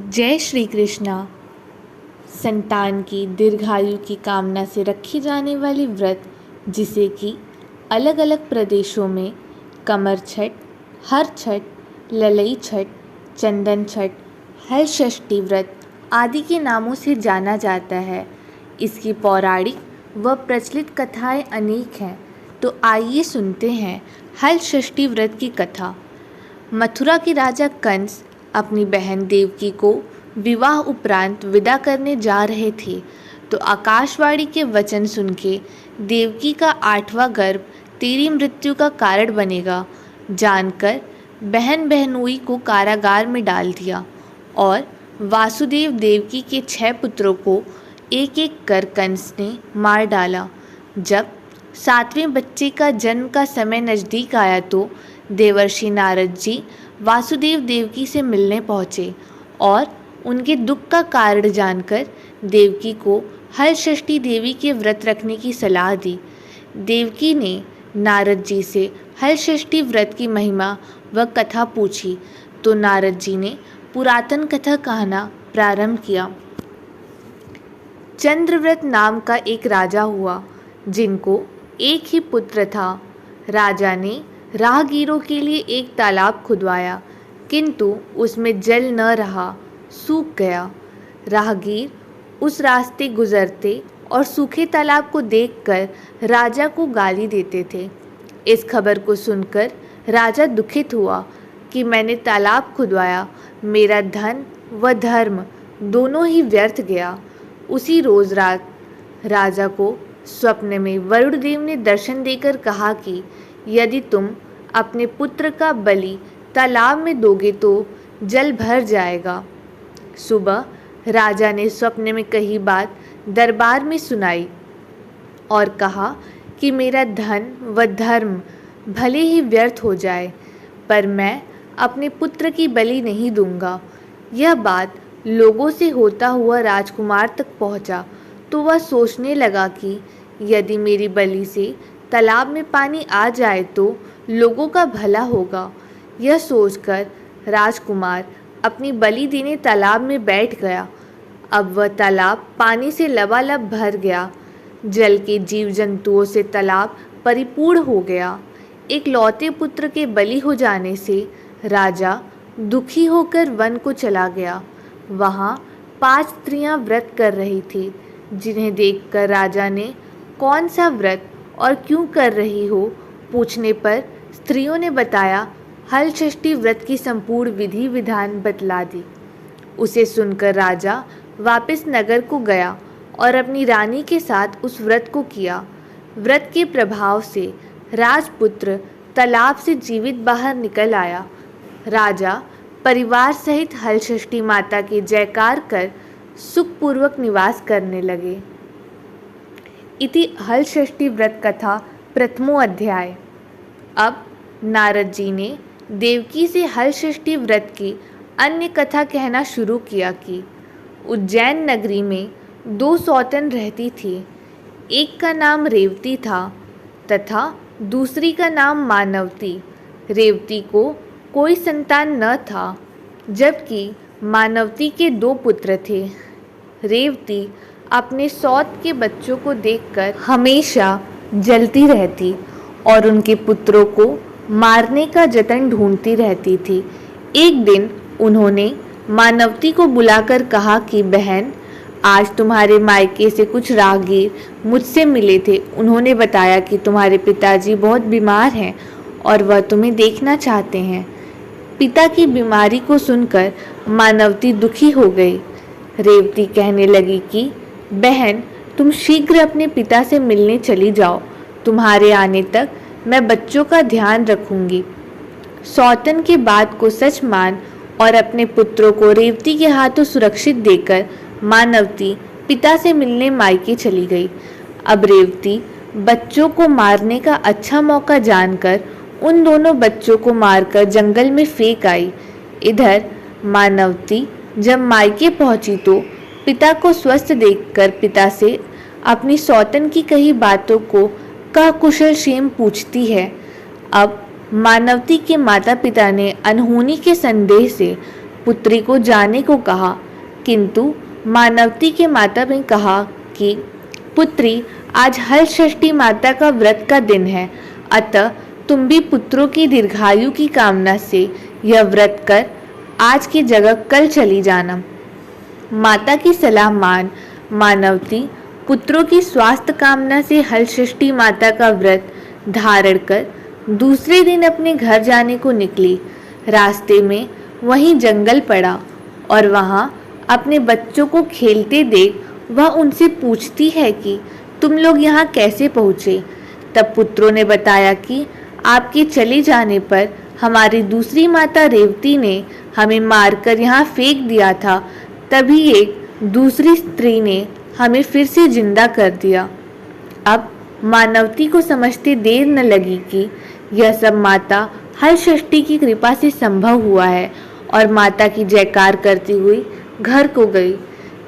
जय श्री कृष्णा। संतान की दीर्घायु की कामना से रखी जाने वाली व्रत, जिसे कि अलग अलग प्रदेशों में कमर छठ, हर छठ, ललई छठ, चंदन छठ, हल षष्ठी व्रत आदि के नामों से जाना जाता है। इसकी पौराणिक व प्रचलित कथाएं अनेक हैं। तो आइए सुनते हैं हल षष्ठी व्रत की कथा। मथुरा के राजा कंस अपनी बहन देवकी को विवाह उपरांत विदा करने जा रहे थे, तो आकाशवाणी के वचन सुन के देवकी का 8वां गर्भ तेरी मृत्यु का कारण बनेगा जानकर बहन बहनोई को कारागार में डाल दिया और वासुदेव देवकी के 6 पुत्रों को एक एक कर कंस ने मार डाला। जब 7वें बच्चे का जन्म का समय नज़दीक आया तो देवर्षि नारद जी वासुदेव देवकी से मिलने पहुँचे और उनके दुख का कारण जानकर देवकी को हल षष्ठी देवी के व्रत रखने की सलाह दी। देवकी ने नारद जी से हल षष्ठी व्रत की महिमा व कथा पूछी तो नारद जी ने पुरातन कथा कहना प्रारंभ किया। चंद्रव्रत नाम का एक राजा हुआ, जिनको एक ही पुत्र था। राजा ने राहगीरों के लिए एक तालाब खुदवाया, किंतु उसमें जल न रहा, सूख गया। राहगीर उस रास्ते गुजरते और सूखे तालाब को देखकर राजा को गाली देते थे। इस खबर को सुनकर राजा दुखित हुआ कि मैंने तालाब खुदवाया, मेरा धन व धर्म दोनों ही व्यर्थ गया। उसी रोज रात राजा को स्वप्न में वरुण देव ने दर्शन देकर कहा कि यदि तुम अपने पुत्र का बलि तालाब में दोगे तो जल भर जाएगा। सुबह राजा ने स्वप्न में कही बात दरबार में सुनाई और कहा कि मेरा धन व धर्म भले ही व्यर्थ हो जाए, पर मैं अपने पुत्र की बलि नहीं दूंगा। यह बात लोगों से होता हुआ राजकुमार तक पहुंचा तो वह सोचने लगा कि यदि मेरी बलि से तालाब में पानी आ जाए तो लोगों का भला होगा। यह सोचकर राजकुमार अपनी बलि देने तालाब में बैठ गया। अब वह तालाब पानी से लबालब भर गया। जल के जीव जंतुओं से तालाब परिपूर्ण हो गया। एक लौते पुत्र के बलि हो जाने से राजा दुखी होकर वन को चला गया। वहाँ 5 स्त्रियां व्रत कर रही थी, जिन्हें देखकर राजा ने कौन सा व्रत और क्यों कर रही हो पूछने पर स्त्रियों ने बताया, हल षष्ठी व्रत की संपूर्ण विधि विधान बतला दी। उसे सुनकर राजा वापस नगर को गया और अपनी रानी के साथ उस व्रत को किया। व्रत के प्रभाव से राजपुत्र तालाब से जीवित बाहर निकल आया। राजा परिवार सहित हल षष्ठी माता के जयकार कर सुखपूर्वक निवास करने लगे। इति हल षष्ठी व्रत कथा प्रथमो अध्याय। अब नारद जी ने देवकी से हल षष्ठी व्रत की अन्य कथा कहना शुरू किया कि उज्जैन नगरी में 2 सौतन रहती थी। एक का नाम रेवती था तथा दूसरी का नाम मानवती। रेवती को कोई संतान न था, जबकि मानवती के 2 पुत्र थे। रेवती अपने सौत के बच्चों को देखकर हमेशा जलती रहती और उनके पुत्रों को मारने का जतन ढूंढती रहती थी। एक दिन उन्होंने मानवती को बुलाकर कहा कि बहन, आज तुम्हारे मायके से कुछ राहगीर मुझसे मिले थे। उन्होंने बताया कि तुम्हारे पिताजी बहुत बीमार हैं और वह तुम्हें देखना चाहते हैं। पिता की बीमारी को सुनकर मानवती दुखी हो गई। रेवती कहने लगी कि बहन, तुम शीघ्र अपने पिता से मिलने चली जाओ। तुम्हारे आने तक मैं बच्चों का ध्यान रखूंगी। सौतन के बात को सच मान और अपने पुत्रों को रेवती के हाथों सुरक्षित देकर मानवती पिता से मिलने मायके चली गई। अब रेवती बच्चों को मारने का अच्छा मौका जानकर उन दोनों बच्चों को मारकर जंगल में फेंक आई। इधर मानवती जब मायके पहुंची तो पिता को स्वस्थ देखकर पिता से अपनी सौतन की कही बातों को का कुशल क्षेम पूछती है। अब मानवती के माता पिता ने अनहोनी के संदेह से पुत्री को जाने को कहा, किंतु मानवती के माता ने कहा कि पुत्री, आज हलषष्ठी माता का व्रत का दिन है, अतः तुम भी पुत्रों की दीर्घायु की कामना से यह व्रत कर आज की जगह कल चली जाना। माता की सलाह मान मानवती पुत्रों की स्वास्थ्य कामना से हलषष्ठी माता का व्रत धारण कर दूसरे दिन अपने घर जाने को निकली। रास्ते में वहीं जंगल पड़ा और वहाँ अपने बच्चों को खेलते देख वह उनसे पूछती है कि तुम लोग यहाँ कैसे पहुँचे। तब पुत्रों ने बताया कि आपके चले जाने पर हमारी दूसरी माता रेवती ने हमें मारकर यहाँ फेंक दिया था, तभी एक दूसरी स्त्री ने हमें फिर से जिंदा कर दिया। अब मानवती को समझते देर न लगी कि यह सब माता हलषष्ठी की कृपा से संभव हुआ है, और माता की जयकार करती हुई घर को गई।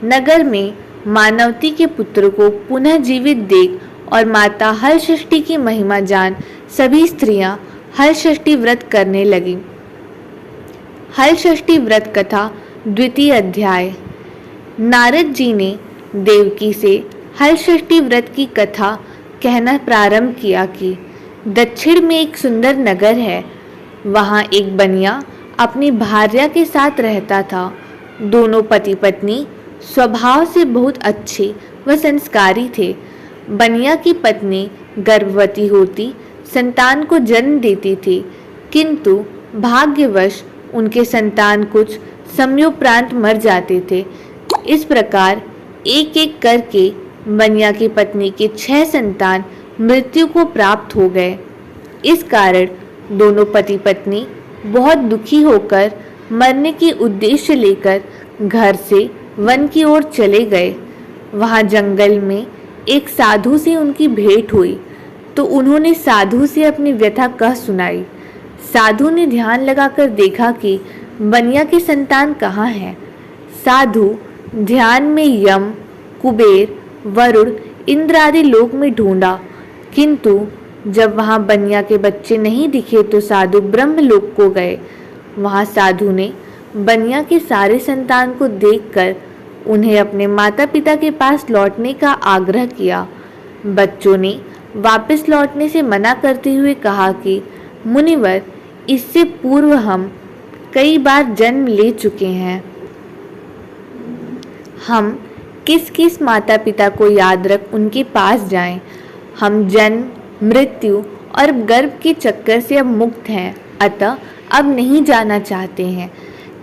नगर में मानवती के पुत्र को पुनः जीवित देख और माता हलषष्ठी की महिमा जान सभी स्त्रियां हलषष्ठी व्रत करने लगीं। हलषष्ठी व्रत कथा द्वितीय अध्याय। नारद जी ने देवकी से हलषष्ठी व्रत की कथा कहना प्रारंभ किया कि दक्षिण में एक सुंदर नगर है। वहाँ एक बनिया अपनी भार्या के साथ रहता था। दोनों पति पत्नी स्वभाव से बहुत अच्छे व संस्कारी थे। बनिया की पत्नी गर्भवती होती संतान को जन्म देती थी, किंतु भाग्यवश उनके संतान कुछ समयोपरांत मर जाते थे। इस प्रकार एक एक करके बनिया की पत्नी के 6 संतान मृत्यु को प्राप्त हो गए। इस कारण दोनों पति पत्नी बहुत दुखी होकर मरने के उद्देश्य लेकर घर से वन की ओर चले गए। वहाँ जंगल में एक साधु से उनकी भेंट हुई तो उन्होंने साधु से अपनी व्यथा कह सुनाई। साधु ने ध्यान लगाकर देखा कि बनिया के संतान कहाँ हैं। साधु ध्यान में यम, कुबेर, वरुण, इंद्र आदि लोक में ढूंढा, किंतु जब वहाँ बनिया के बच्चे नहीं दिखे तो साधु ब्रह्मलोक को गए। वहाँ साधु ने बनिया के सारे संतान को देखकर उन्हें अपने माता पिता के पास लौटने का आग्रह किया। बच्चों ने वापस लौटने से मना करते हुए कहा कि मुनिवर, इससे पूर्व हम कई बार जन्म ले चुके हैं। हम किस किस माता पिता को याद रख उनके पास जाएं। हम जन्म, मृत्यु और गर्भ के चक्कर से अब मुक्त हैं, अतः अब नहीं जाना चाहते हैं।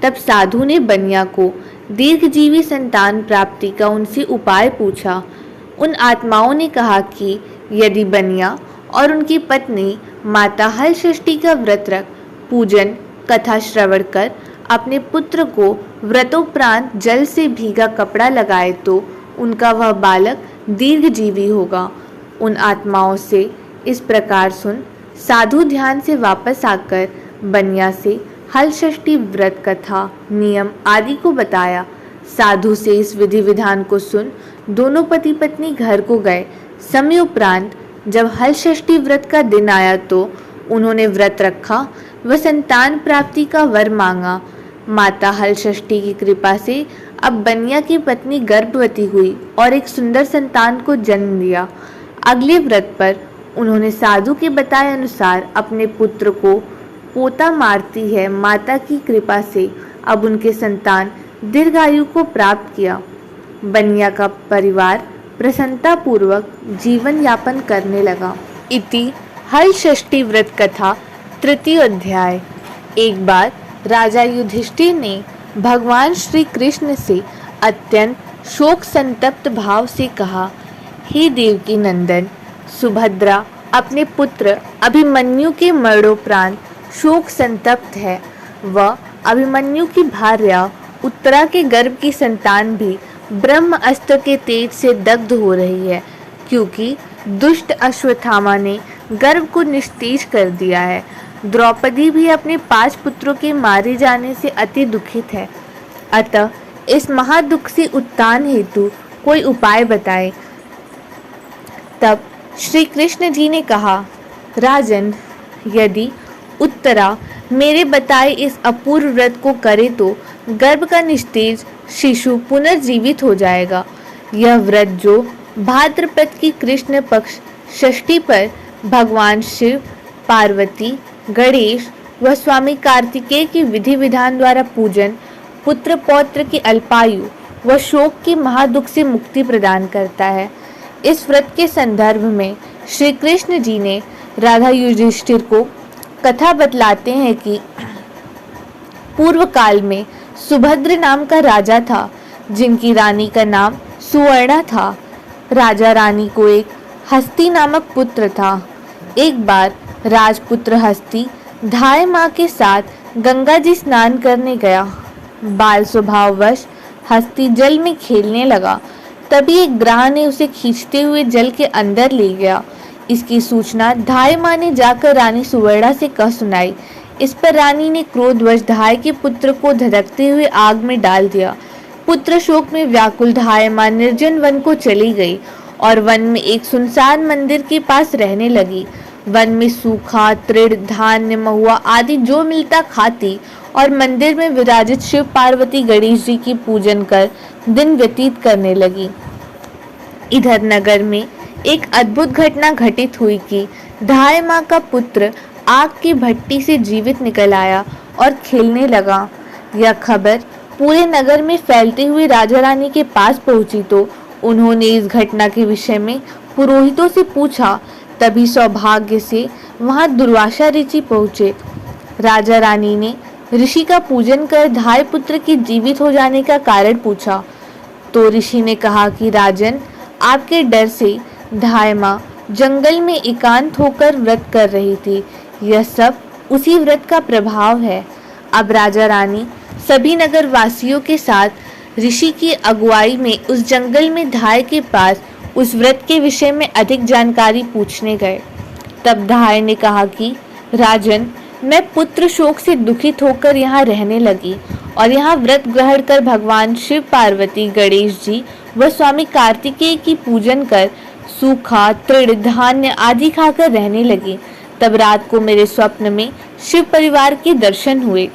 तब साधु ने बनिया को दीर्घजीवी संतान प्राप्ति का उनसे उपाय पूछा। उन आत्माओं ने कहा कि यदि बनिया और उनकी पत्नी माता हलषष्ठी का व्रत रख पूजन कथा श्रवण कर अपने पुत्र को व्रतोपरांत जल से भीगा कपड़ा लगाए तो उनका वह बालक दीर्घजीवी होगा। उन आत्माओं से इस प्रकार सुन साधु ध्यान से वापस आकर बनिया से हलषष्ठी व्रत कथा नियम आदि को बताया। साधु से इस विधि विधान को सुन दोनों पति पत्नी घर को गए। समय उपरांत जब हलषष्ठी व्रत का दिन आया तो उन्होंने व्रत रखा व संतान प्राप्ति का वर मांगा। माता हलषष्ठी की कृपा से अब बनिया की पत्नी गर्भवती हुई और एक सुंदर संतान को जन्म दिया। अगले व्रत पर उन्होंने साधु के बताए अनुसार अपने पुत्र को पोता मारती है माता की कृपा से अब उनके संतान दीर्घायु को प्राप्त किया। बनिया का परिवार प्रसन्नता पूर्वक जीवन यापन करने लगा। इति हलषष्ठी व्रत कथा तृतीय अध्याय। एक बार राजा युधिष्ठिर ने भगवान श्री कृष्ण से अत्यंत शोक संतप्त भाव से कहा, हे देवकी नंदन, सुभद्रा अपने पुत्र अभिमन्यु के मरणोपरांत शोक संतप्त है। वह अभिमन्यु की भार्या उत्तरा के गर्भ की संतान भी ब्रह्म अस्त्र के तेज से दग्ध हो रही है, क्योंकि दुष्ट अश्वत्थामा ने गर्भ को निस्तेज कर दिया है। द्रौपदी भी अपने 5 पुत्रों के मारे जाने से अति दुखित है। अतः इस महादुख से उत्थान हेतु कोई उपाय बताए। तब श्री कृष्ण जी ने कहा, राजन, यदि उत्तरा मेरे बताए इस अपूर्व व्रत को करे तो गर्भ का निस्तेज शिशु पुनर्जीवित हो जाएगा। यह व्रत जो भाद्रपद की कृष्ण पक्ष षष्ठी पर भगवान शिव, पार्वती, गणेश व स्वामी कार्तिकेय की विधि विधान द्वारा पूजन पुत्र पौत्र की अल्पायु व शोक की महादुख से मुक्ति प्रदान करता है। इस व्रत के संदर्भ में श्री कृष्ण जी ने राधा युधिष्ठिर को कथा बतलाते हैं कि पूर्व काल में सुभद्र नाम का राजा था, जिनकी रानी का नाम सुवर्णा था। राजा रानी को एक हस्ती नामक पुत्र था। एक बार राजपुत्र हस्ती धाय माँ के साथ गंगा जी स्नान करने गया। बाल स्वभाववश हस्ती जल में खेलने लगा। तभी एक ग्राह ने उसे खींचते हुए जल के अंदर ले गया। इसकी सूचना धाय माँ ने जाकर रानी सुवर्णा से कह सुनाई। इस पर रानी ने क्रोधवश धाय के पुत्र को धधकते हुए आग में डाल दिया। पुत्र शोक में व्याकुल धाय माँ निर्जन वन को चली गई और वन में एक सुनसान मंदिर के पास रहने लगी। वन में सूखा, तृण, धान्य, महुआ आदि जो मिलता खाती और मंदिर में विराजित शिव, पार्वती, गणेश जी की पूजन कर दिन व्यतीत करने लगी। इधर नगर में एक अद्भुत घटना घटित हुई कि धाय माँ का पुत्र आग की भट्टी से जीवित निकल आया और खेलने लगा। यह खबर पूरे नगर में फैलते हुए राजा रानी के पास पहुंची तो उन्होंने इस घटना के विषय में पुरोहितों से पूछा। तभी सौभाग्य से वहां दुर्वासा ऋषि पहुंचे। राजा रानी ने ऋषि का पूजन कर धाय पुत्र के जीवित हो जाने का कारण पूछा तो ऋषि ने कहा कि राजन, आपके डर से धाय माँ जंगल में एकांत होकर व्रत कर रही थी। यह सब उसी व्रत का प्रभाव है। अब राजा रानी सभी नगर वासियों के साथ ऋषि की अगुवाई में उस जंगल में धाय के पास उस व्रत के विषय में अधिक जानकारी पूछने गए। तब धाय ने कहा कि राजन, मैं पुत्र शोक से दुखित होकर यहाँ रहने लगी और यहाँ व्रत ग्रहण कर भगवान शिव, पार्वती, गणेश जी व स्वामी कार्तिकेय की पूजन कर सूखा, तृण, धान्य आदि खाकर रहने लगी। तब रात को मेरे स्वप्न में शिव परिवार के दर्शन हुए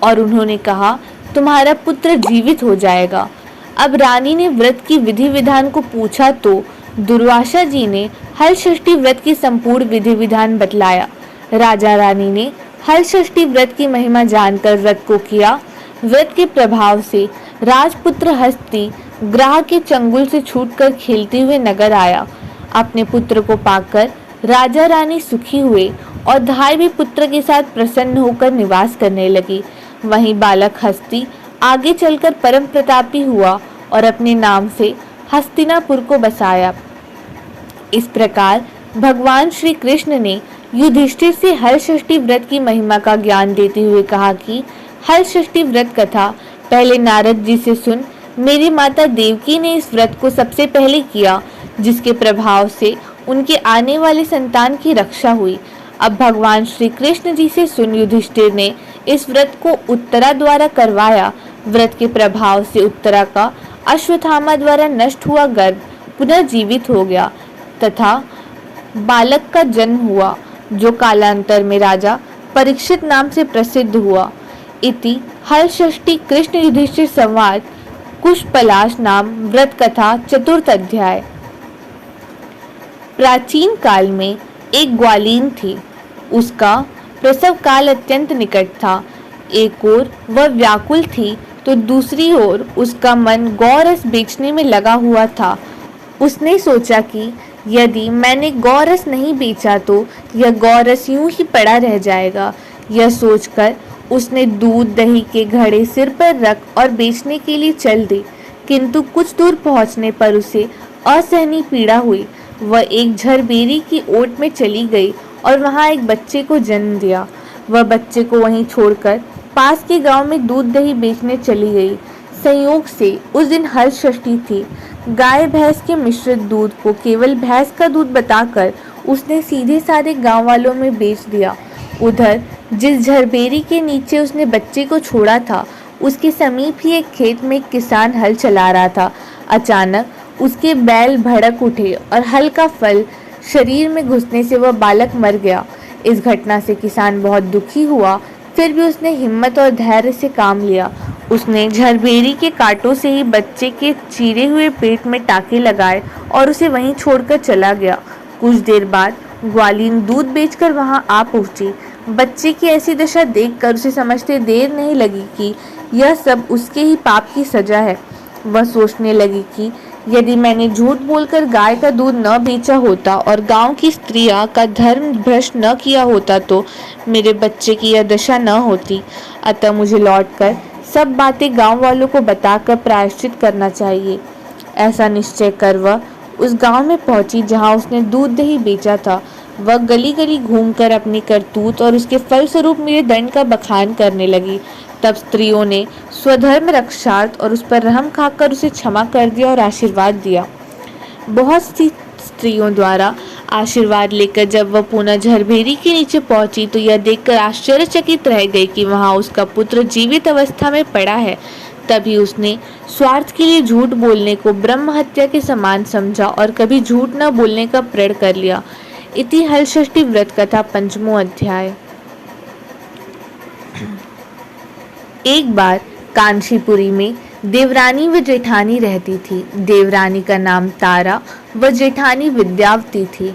और उन्होंने कहा, तुम्हारा पुत्र जीवित हो जाएगा। अब रानी ने व्रत की विधि विधान को पूछा तो दुर्वासा जी ने हल षष्ठी व्रत की संपूर्ण विधि विधान बतलाया। राजा रानी ने हल षष्ठी व्रत की महिमा जानकर व्रत को किया। व्रत के प्रभाव से राजपुत्र हस्ती ग्राह के चंगुल से छूटकर खेलते हुए नगर आया। अपने पुत्र को पाकर राजा रानी सुखी हुए और धाय भी पुत्र के साथ प्रसन्न होकर निवास करने लगी। वहीं बालक हस्ती आगे चलकर परम प्रतापी हुआ और अपने नाम से हस्तिनापुर को बसाया। इस प्रकार भगवान श्री कृष्ण ने युधिष्ठिर से हल षष्ठी व्रत की महिमा का ज्ञान देते हुए कहा कि हल षष्ठी व्रत कथा पहले नारद जी से सुन। मेरी माता देवकी ने इस व्रत को सबसे पहले किया, जिसके प्रभाव से उनके आने वाले संतान की रक्षा हुई। अब भगवान श्री कृष्ण जी से सुन। युधिष्ठिर ने इस व्रत को उत्तरा द्वारा करवाया। व्रत के प्रभाव से उत्तरा का अश्वत्थामा द्वारा नष्ट हुआ गर्भ पुनर्जीवित हो गया तथा बालक का जन्म हुआ, जो कालांतर में राजा परीक्षित नाम से प्रसिद्ध हुआ। इति हल षष्ठी कृष्ण युधिष्ठिर संवाद कुशपलाश नाम व्रत कथा चतुर्थ अध्याय। प्राचीन काल में एक ग्वालीन थी। उसका प्रसव काल अत्यंत निकट था। एक ओर वह व्याकुल थी तो दूसरी ओर उसका मन गौरस बेचने में लगा हुआ था। उसने सोचा कि यदि मैंने गौरस नहीं बेचा तो यह गौरस यूं ही पड़ा रह जाएगा। यह सोचकर उसने दूध दही के घड़े सिर पर रख और बेचने के लिए चल दी, किंतु कुछ दूर पहुंचने पर उसे असहनीय पीड़ा हुई। वह एक झरबेरी की ओट में चली गई और वहां एक बच्चे को जन्म दिया। वह बच्चे को वहीं छोड़कर पास के गांव में दूध दही बेचने चली गई। संयोग से उस दिन हल षष्ठी थी। गाय भैंस के मिश्रित दूध को केवल भैंस का दूध बताकर उसने सीधे साधे गांव वालों में बेच दिया। उधर जिस झरबेरी के नीचे उसने बच्चे को छोड़ा था, उसके समीप ही एक खेत में एक किसान हल चला रहा था। अचानक उसके बैल भड़क उठे और हल का फल शरीर में घुसने से वह बालक मर गया। इस घटना से किसान बहुत दुखी हुआ, फिर भी उसने हिम्मत और धैर्य से काम लिया। उसने झरबेरी के कांटों से ही बच्चे के चीरे हुए पेट में टाके लगाए और उसे वहीं छोड़कर चला गया। कुछ देर बाद ग्वालिन दूध बेचकर वहां आ पहुंची। बच्चे की ऐसी दशा देखकर उसे समझते देर नहीं लगी कि यह सब उसके ही पाप की सजा है। वह सोचने लगी कि यदि मैंने झूठ बोलकर गाय का दूध न बेचा होता और गांव की स्त्रियां का धर्म भ्रष्ट न किया होता तो मेरे बच्चे की यह दशा न होती। अतः मुझे लौटकर सब बातें गांव वालों को बताकर प्रायश्चित करना चाहिए। ऐसा निश्चय कर वह उस गांव में पहुंची जहां उसने दूध दही बेचा था। वह गली गली घूमकर अपनी करतूत और उसके फलस्वरूप मेरे दंड का बखान करने लगी। तब स्त्रियों ने स्वधर्म रक्षार्थ और उस पर रहम खाकर उसे क्षमा कर दिया और आशीर्वाद दिया। बहुत सी स्त्रियों द्वारा आशीर्वाद लेकर जब वह पुनः झरबेरी के नीचे पहुंची तो यह देखकर आश्चर्यचकित रह गई कि वहां उसका पुत्र जीवित अवस्था में पड़ा है। तभी उसने स्वार्थ के लिए झूठ बोलने को ब्रह्म हत्या के समान समझा और कभी झूठ न बोलने का प्रण कर लिया। इति हलषष्ठी व्रत कथा 5वां अध्याय। एक बार कांचीपुरी में देवरानी व जेठानी रहती थी। देवरानी का नाम तारा व जेठानी विद्यावती थी।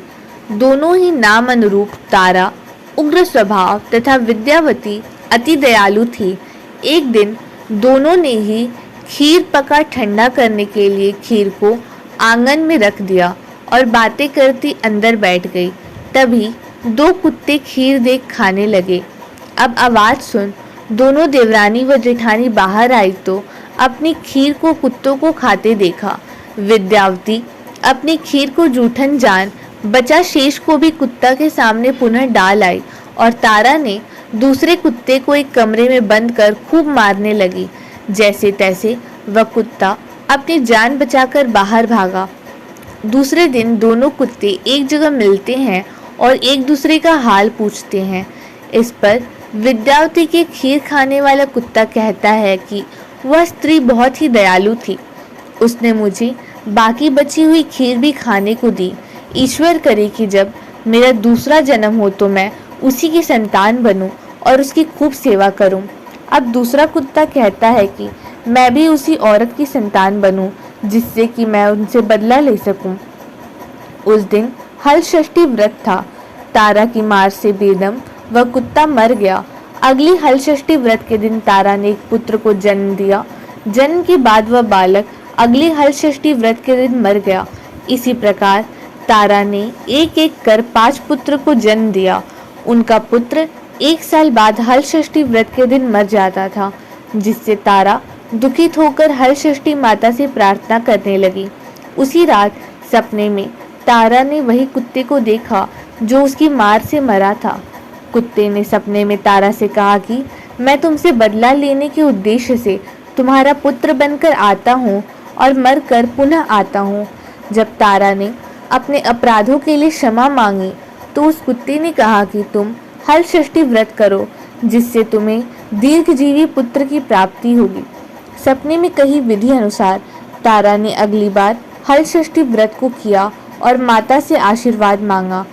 दोनों ही नाम अनुरूप तारा उग्र स्वभाव तथा विद्यावती अति दयालु थी। एक दिन दोनों ने ही खीर पका ठंडा करने के लिए खीर को आंगन में रख दिया और बातें करती अंदर बैठ गई। तभी 2 कुत्ते खीर देख खाने लगे। अब आवाज सुन दोनों देवरानी व जेठानी बाहर आई तो अपनी खीर को कुत्तों को खाते देखा। विद्यावती अपनी खीर को जूठन जान बचा शेष को भी कुत्ता के सामने पुनः डाल आई और तारा ने दूसरे कुत्ते को एक कमरे में बंद कर खूब मारने लगी। जैसे तैसे वह कुत्ता अपनी जान बचाकर बाहर भागा। दूसरे दिन दोनों कुत्ते एक जगह मिलते हैं और एक दूसरे का हाल पूछते हैं। इस पर विद्यावती के खीर खाने वाला कुत्ता कहता है कि वह स्त्री बहुत ही दयालु थी। उसने मुझे बाकी बची हुई खीर भी खाने को दी। ईश्वर करे कि जब मेरा दूसरा जन्म हो तो मैं उसी की संतान बनूं और उसकी खूब सेवा करूं। अब दूसरा कुत्ता कहता है कि मैं भी उसी औरत की संतान बनूं जिससे कि मैं उनसे बदला ले सकूं। उस दिन हलषष्ठी व्रत था। तारा की मार से बेदम वह कुत्ता मर गया। अगली हलषष्ठी व्रत के दिन तारा ने एक पुत्र को जन्म दिया। जन्म के बाद वह बालक अगली हलषष्ठी व्रत के दिन मर गया। इसी प्रकार तारा ने एक एक कर 5 पुत्र को जन्म दिया। उनका पुत्र 1 साल बाद हलषष्ठी व्रत के दिन मर जाता था, जिससे तारा दुखित होकर हलषष्ठी माता से प्रार्थना करने लगी। उसी रात सपने में तारा ने वही कुत्ते को देखा जो उसकी मार से मरा था। कुत्ते ने सपने में तारा से कहा कि मैं तुमसे बदला लेने के उद्देश्य से तुम्हारा पुत्र बनकर आता हूँ और मरकर पुनः आता हूँ। जब तारा ने अपने अपराधों के लिए क्षमा मांगी तो उस कुत्ते ने कहा कि तुम हलषष्ठी व्रत करो जिससे तुम्हें दीर्घजीवी पुत्र की प्राप्ति होगी। सपने में कही विधि अनुसार तारा ने अगली बार हलषष्ठी व्रत को किया और माता से आशीर्वाद मांगा।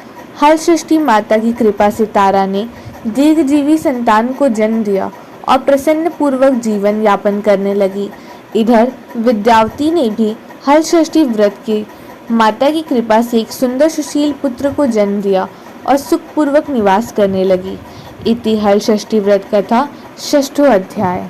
हलषष्ठी माता की कृपा से तारा ने दीर्घजीवी संतान को जन्म दिया और प्रसन्न पूर्वक जीवन यापन करने लगी। इधर विद्यावती ने भी हलषष्ठी व्रत की माता की कृपा से एक सुंदर सुशील पुत्र को जन्म दिया और सुखपूर्वक निवास करने लगी। इति हलषष्ठी व्रत कथा 6वां अध्याय।